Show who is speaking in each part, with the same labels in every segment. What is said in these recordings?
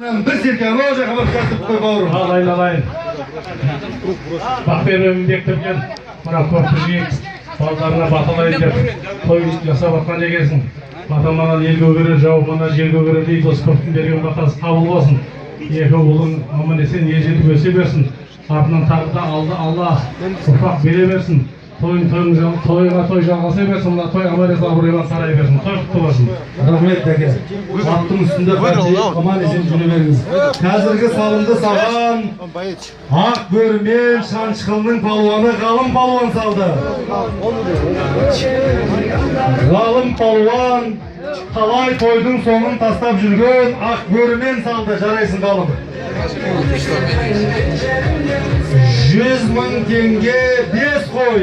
Speaker 1: Bir sirken olacak ama kasıp koy bavrum.
Speaker 2: Alayın. Bak benim bektirken bana korkutucu ballarına batalayın dep toy жасап atқан екенсің. Ата-ана елге көре, жауабына жерге көре дейді, осы көптің берген батасы қабыл болсын. Екі ұлың аман есен ел жетіп өсе берсін. Артынан тағы да Алла ұрпақ бере берсін. Тойға той жалғаса берсін, мына той аман есен абыроймен тарай берсін. Той құтты болсын.
Speaker 1: Рахмет дәке. Аттың үстінде қажет аман есен жүре беріңіз. Қазіргі салымды саған ақ бөрімен Шаншықылының палуаны Ғалым палуан салды. Ғалым палуан талай тойдың соңын тастап жүрген ақ бөрімен салды. Жарайсың Ғалым. 100.000 теңге 5 қой.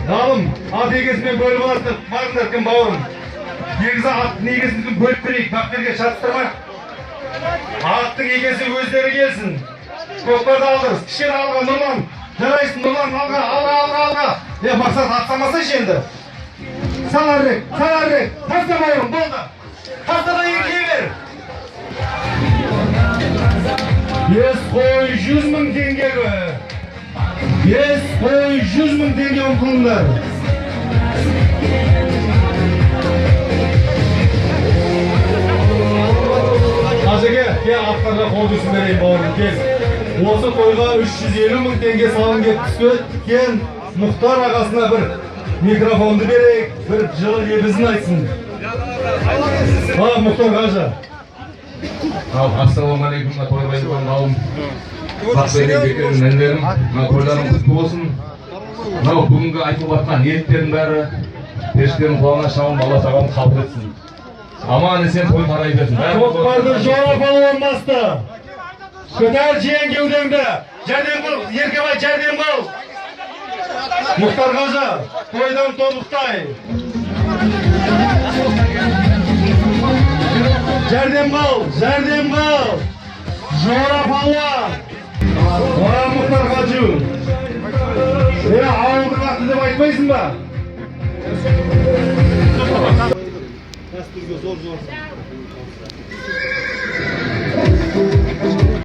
Speaker 1: Ғалым, ат егесімен бөліп алады. Бағыңдар кім бауырым? Негізі аттың егесін бөліп берейік. Бақтерге шатыстырма. Аттың егесі өздері келсін. Көкпарды алдырыз. Кішен алға Нұрлан. Жарайсың Нұрлан, алға. Мақсат атсамаса енді. Саларрек. Таста бауырым, болды. Тастада екіге бер. 5 қой 100.000 теңгеге. 5 қой 100.000 теңге ұмтылыңдар. Ажеке, аттарға қол дүсін берейін бауырым, кел. Осы тойға 350.000 теңге салым кеп түскен Мұхтар ағасына бір микрофонды берейік, бір жылы лебізін айтсын. Мұхтар қажа.
Speaker 3: Ассалаумағалейкум, тойбайдың қауым. Бақберген бекердің әндерім, тойларың құтты болсын. Мынау бүгінгі айтылып жатқан ниеттердің бәрі періштердің құлағына шауын Алла тағалам қабыл етсін. Аман есен той тарай берсін.
Speaker 1: Көкпарды жора палуан басты. Көтер жиен кеудеңді. Жәрдем қыл, Еркебай жәрдем қыл. Мұхтар қажа, тойдан тобықтай. Жәрдем қыл. Жора палуан. Мұхтар қажу. Ауылдың аты деп айтпайсың ба? Дәстүрге зор.